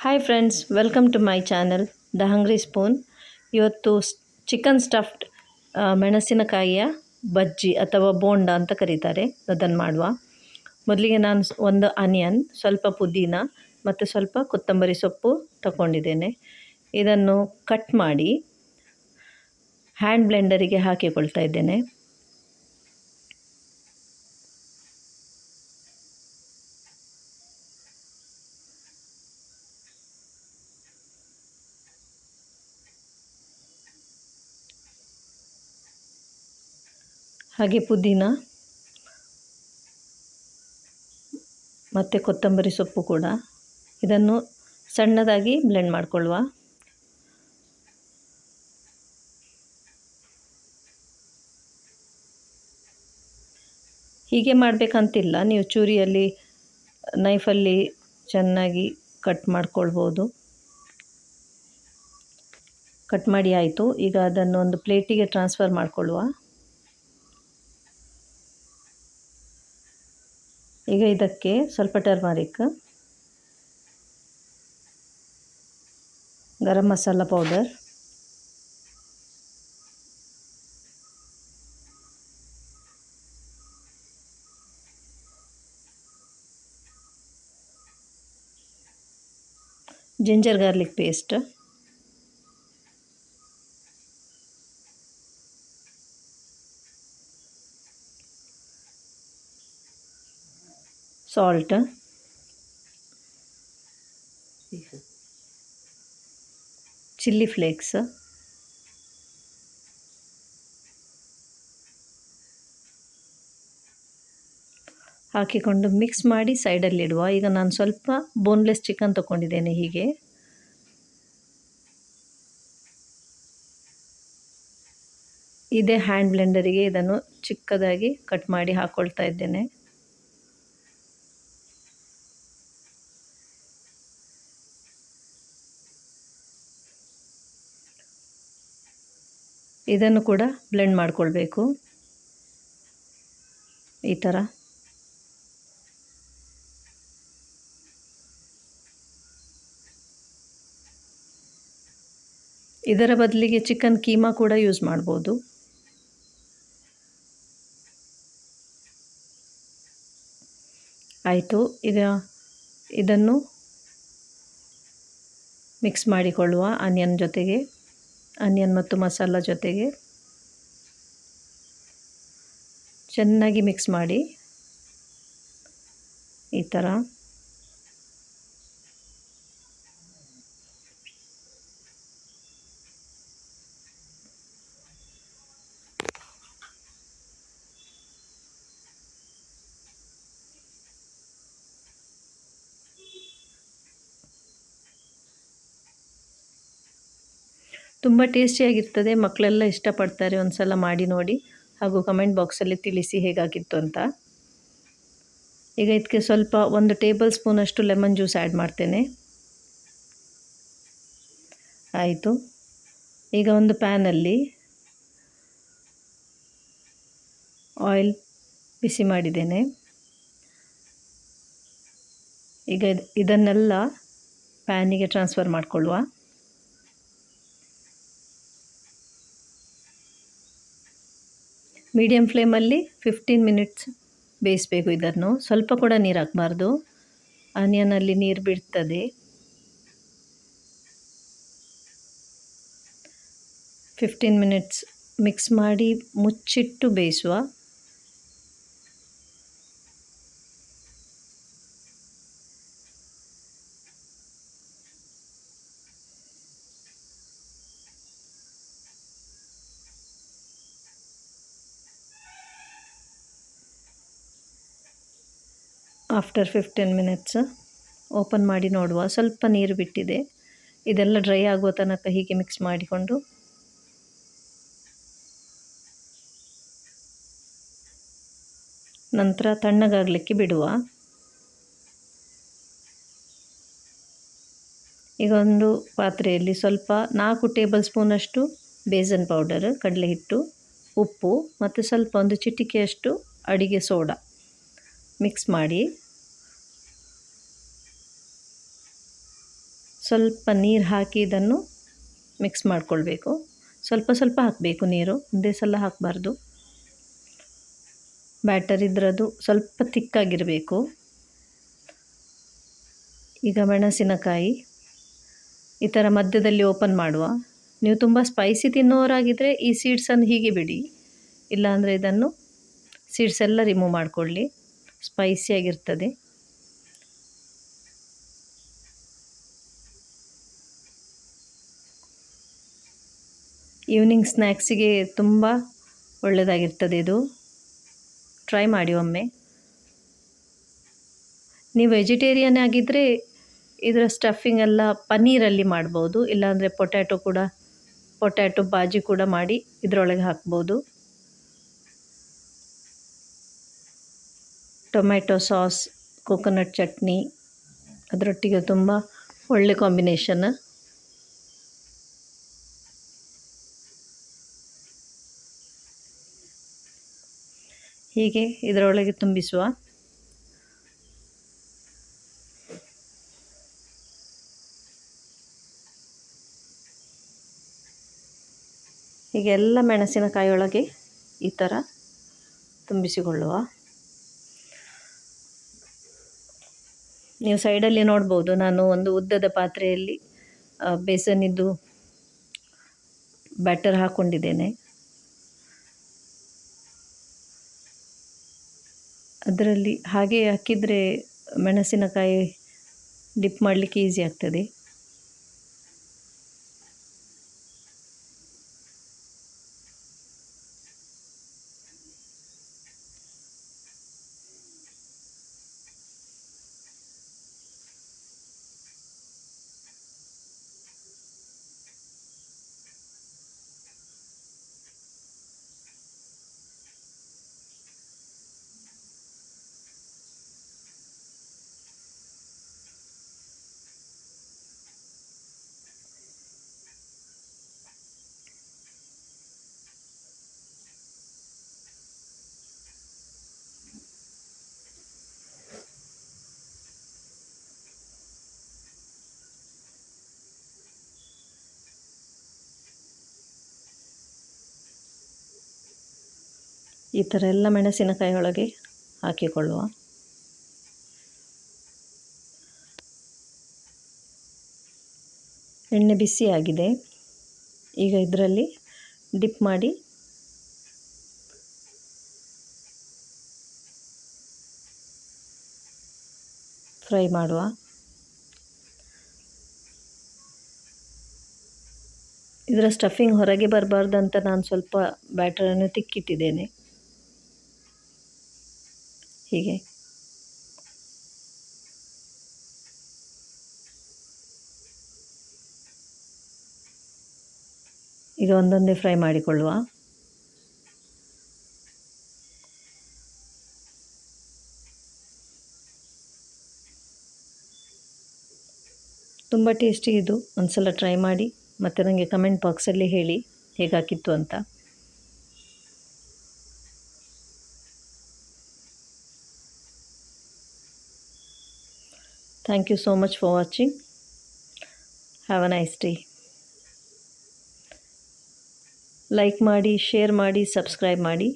Hi friends, welcome to my channel the hungry spoon. ಇವತ್ತು chicken stuffed ಮೆಣಸಿನಕಾಯಿಯ ಬಜ್ಜಿ ಅಥವಾ ಬೋಂಡ ಅಂತ ಕರೀತಾರೆ, ಅದನ್ನು ಮಾಡುವ. ಮೊದಲಿಗೆ ನಾನು ಒಂದು ಆನಿಯನ್, ಸ್ವಲ್ಪ ಪುದೀನ ಮತ್ತು ಸ್ವಲ್ಪ ಕೊತ್ತಂಬರಿ ಸೊಪ್ಪು ತಗೊಂಡಿದ್ದೇನೆ. ಇದನ್ನು ಕಟ್ ಮಾಡಿ ಹ್ಯಾಂಡ್ ಬ್ಲೆಂಡರಿಗೆ ಹಾಕಿಕೊಳ್ತಾ ಇದ್ದೇನೆ. ಹಾಗೆ ಪುದೀನ ಮತ್ತು ಕೊತ್ತಂಬರಿ ಸೊಪ್ಪು ಕೂಡ, ಇದನ್ನು ಸಣ್ಣದಾಗಿ ಬ್ಲೆಂಡ್ ಮಾಡಿಕೊಳ್ಳುವ. ಹೀಗೆ ಮಾಡಬೇಕಂತಿಲ್ಲ, ನೀವು ಚೂರಿಯಲ್ಲಿ ನೈಫಲ್ಲಿ ಚೆನ್ನಾಗಿ ಕಟ್ ಮಾಡ್ಕೊಳ್ಬೋದು. ಕಟ್ ಮಾಡಿ ಆಯಿತು. ಈಗ ಅದನ್ನು ಒಂದು ಪ್ಲೇಟಿಗೆ ಟ್ರಾನ್ಸ್ಫರ್ ಮಾಡಿಕೊಳ್ಳುವ. ಈಗ ಇದಕ್ಕೆ ಸ್ವಲ್ಪ turmeric, garam masala powder, ginger garlic paste, salt, chilli flakes, ಹಾಕಿಕೊಂಡು ಮಿಕ್ಸ್ ಮಾಡಿ ಸೈಡಲ್ಲಿಡುವ. ಈಗ ನಾನು ಸ್ವಲ್ಪ ಬೋನ್ಲೆಸ್ ಚಿಕನ್ ತಗೊಂಡಿದ್ದೇನೆ. ಹೀಗೆ ಇದೇ ಹ್ಯಾಂಡ್ ಬ್ಲೆಂಡರಿಗೆ ಇದನ್ನು ಚಿಕ್ಕದಾಗಿ ಕಟ್ ಮಾಡಿ ಹಾಕ್ಕೊಳ್ತಾ ಇದ್ದೇನೆ. ಇದನ್ನು ಕೂಡ ಬ್ಲೆಂಡ್ ಮಾಡಿಕೊಳ್ಬೇಕು ಈ ಥರ. ಇದರ ಬದಲಿಗೆ ಚಿಕನ್ ಕೀಮಾ ಕೂಡ ಯೂಸ್ ಮಾಡ್ಬೋದು. ಆಯಿತು. ಈಗ ಇದನ್ನು ಮಿಕ್ಸ್ ಮಾಡಿಕೊಳ್ಳುವ ಆನಿಯನ್ ಜೊತೆಗೆ, ಆನಿಯನ್ ಮತ್ತು ಮಸಾಲ ಜೊತೆಗೆ ಚೆನ್ನಾಗಿ ಮಿಕ್ಸ್ ಮಾಡಿ ಈ ಥರ. ತುಂಬ ಟೇಸ್ಟಿಯಾಗಿರ್ತದೆ, ಮಕ್ಕಳೆಲ್ಲ ಇಷ್ಟಪಡ್ತಾರೆ. ಒಂದು ಸಲ ಮಾಡಿ ನೋಡಿ, ಹಾಗೂ ಕಮೆಂಟ್ ಬಾಕ್ಸಲ್ಲಿ ತಿಳಿಸಿ ಹೇಗಾಗಿತ್ತು ಅಂತ. ಈಗ ಇದಕ್ಕೆ ಸ್ವಲ್ಪ 1 ಟೇಬಲ್ ಸ್ಪೂನಷ್ಟು ಲೆಮನ್ ಜ್ಯೂಸ್ ಆ್ಯಡ್ ಮಾಡ್ತೇನೆ. ಆಯಿತು. ಈಗ ಒಂದು ಪ್ಯಾನಲ್ಲಿ ಆಯಿಲ್ ಬಿಸಿ ಮಾಡಿದ್ದೇನೆ. ಈಗ ಇದನ್ನೆಲ್ಲ ಪ್ಯಾನಿಗೆ ಟ್ರಾನ್ಸ್ಫರ್ ಮಾಡಿಕೊಳ್ಳುವ. ಮೀಡಿಯಮ್ ಫ್ಲೇಮಲ್ಲಿ 15 ಮಿನಿಟ್ಸ್ ಬೇಯಿಸಬೇಕು. ಇದನ್ನು ಸ್ವಲ್ಪ ಕೂಡ ನೀರು ಹಾಕಬಾರ್ದು, ಆನಿಯನಲ್ಲಿ ನೀರು ಬಿಡ್ತದೆ. 15 ಮಿನಿಟ್ಸ್ ಮಿಕ್ಸ್ ಮಾಡಿ ಮುಚ್ಚಿಟ್ಟು ಬೇಯಿಸುವ. ಆಫ್ಟರ್ 15 ಮಿನಿಟ್ಸ್ ಓಪನ್ ಮಾಡಿ ನೋಡುವ. ಸ್ವಲ್ಪ ನೀರು ಬಿಟ್ಟಿದೆ. ಇದೆಲ್ಲ ಡ್ರೈ ಆಗುವ ತನಕ ಹೀಗೆ ಮಿಕ್ಸ್ ಮಾಡಿಕೊಂಡು ನಂತರ ತಣ್ಣಗಾಗಲಿಕ್ಕೆ ಬಿಡುವ. ಈಗ ಒಂದು ಪಾತ್ರೆಯಲ್ಲಿ ಸ್ವಲ್ಪ 4 ಟೇಬಲ್ ಸ್ಪೂನಷ್ಟು ಬೇಸನ್ ಪೌಡರ್, ಕಡಲೆ ಹಿಟ್ಟು, ಉಪ್ಪು ಮತ್ತು ಸ್ವಲ್ಪ ಒಂದು ಚಿಟಿಕೆಯಷ್ಟು ಅಡಿಗೆ ಸೋಡಾ ಮಿಕ್ಸ್ ಮಾಡಿ ಸ್ವಲ್ಪ ನೀರು ಹಾಕಿ ಇದನ್ನು ಮಿಕ್ಸ್ ಮಾಡಿಕೊಳ್ಬೇಕು. ಸ್ವಲ್ಪ ಸ್ವಲ್ಪ ಹಾಕಬೇಕು ನೀರು, ಒಂದೇ ಸಲ ಹಾಕಬಾರ್ದು. ಬ್ಯಾಟರ್ ಇದ್ರದ್ದು ಸ್ವಲ್ಪ ತಿಕ್ಕಾಗಿರಬೇಕು. ಈಗ ಮೆಣಸಿನಕಾಯಿ ಈ ಥರ ಮಧ್ಯದಲ್ಲಿ ಓಪನ್ ಮಾಡುವ. ನೀವು ತುಂಬ ಸ್ಪೈಸಿ ತಿನ್ನೋರಾಗಿದ್ದರೆ ಈ ಸೀಡ್ಸನ್ನು ಹೀಗೆ ಬಿಡಿ, ಇಲ್ಲಾಂದರೆ ಇದನ್ನು ಸೀಡ್ಸ್ ಎಲ್ಲ ರಿಮೂವ್ ಮಾಡಿಕೊಳ್ಳಿ, ಸ್ಪೈಸಿಯಾಗಿರ್ತದೆ. ಈವ್ನಿಂಗ್ ಸ್ನ್ಯಾಕ್ಸಿಗೆ ತುಂಬ ಒಳ್ಳೆಯದಾಗಿರ್ತದೆ ಇದು. ಟ್ರೈ ಮಾಡಿ ಒಮ್ಮೆ. ನೀವು ವೆಜಿಟೇರಿಯನ್ ಆಗಿದ್ದರೆ ಇದರ ಸ್ಟಫಿಂಗ್ ಎಲ್ಲ ಪನ್ನೀರಲ್ಲಿ ಮಾಡ್ಬೋದು, ಇಲ್ಲಾಂದರೆ ಪೊಟ್ಯಾಟೊ ಬಾಜಿ ಕೂಡ ಮಾಡಿ ಇದರೊಳಗೆ ಹಾಕ್ಬೋದು. ಟೊಮೆಟೊ ಸಾಸ್, ಕೋಕೋನಟ್ ಚಟ್ನಿ ಅದರೊಟ್ಟಿಗೆ ತುಂಬ ಒಳ್ಳೆ ಕಾಂಬಿನೇಷನ್. ಹೀಗೆ ಇದರೊಳಗೆ ತುಂಬಿಸುವ. ಹೀಗೆ ಎಲ್ಲ ಮೆಣಸಿನಕಾಯಿಯೊಳಗೆ ಈ ಥರ ತುಂಬಿಸಿಕೊಳ್ಳುವ. ನೀವು ಸೈಡಲ್ಲಿ ನೋಡ್ಬೋದು, ನಾನು ಒಂದು ಉದ್ದದ ಪಾತ್ರೆಯಲ್ಲಿ ಬೇಸನಿದ್ದು ಬ್ಯಾಟರ್ ಹಾಕ್ಕೊಂಡಿದ್ದೇನೆ. ಅದರಲ್ಲಿ ಹಾಗೆ ಹಾಕಿದರೆ ಮೆಣಸಿನಕಾಯಿ ಡಿಪ್ ಮಾಡಲಿಕ್ಕೆ ಈಸಿ ಆಗ್ತದೆ. ಈ ಥರ ಎಲ್ಲ ಮೆಣಸಿನಕಾಯಿ ಒಳಗೆ ಹಾಕಿಕೊಳ್ಳುವ. ಎಣ್ಣೆ ಬಿಸಿಯಾಗಿದೆ. ಈಗ ಇದರಲ್ಲಿ ಡಿಪ್ ಮಾಡಿ ಫ್ರೈ ಮಾಡುವ. ಇದರ ಸ್ಟಫಿಂಗ್ ಹೊರಗೆ ಬರಬಾರ್ದಂತ ನಾನು ಸ್ವಲ್ಪ ಬ್ಯಾಟರನ್ನು ತಿಕ್ಕಿಟ್ಟಿದ್ದೇನೆ. ಹೀಗೆ ಈಗ ಒಂದೊಂದೇ ಫ್ರೈ ಮಾಡಿಕೊಳ್ಳುವ. ತುಂಬ ಟೇಸ್ಟಿ ಇದು. ಒಂದು ಸಲ ಟ್ರೈ ಮಾಡಿ ಮತ್ತು ನನಗೆ ಕಮೆಂಟ್ ಬಾಕ್ಸಲ್ಲಿ ಹೇಳಿ ಹೇಗಾಗಿತ್ತು ಅಂತ. Thank you so much for watching. Have a nice day. Like ಮಾಡಿ, ಶೇರ್ ಮಾಡಿ, ಸಬ್ಸ್ಕ್ರೈಬ್ ಮಾಡಿ.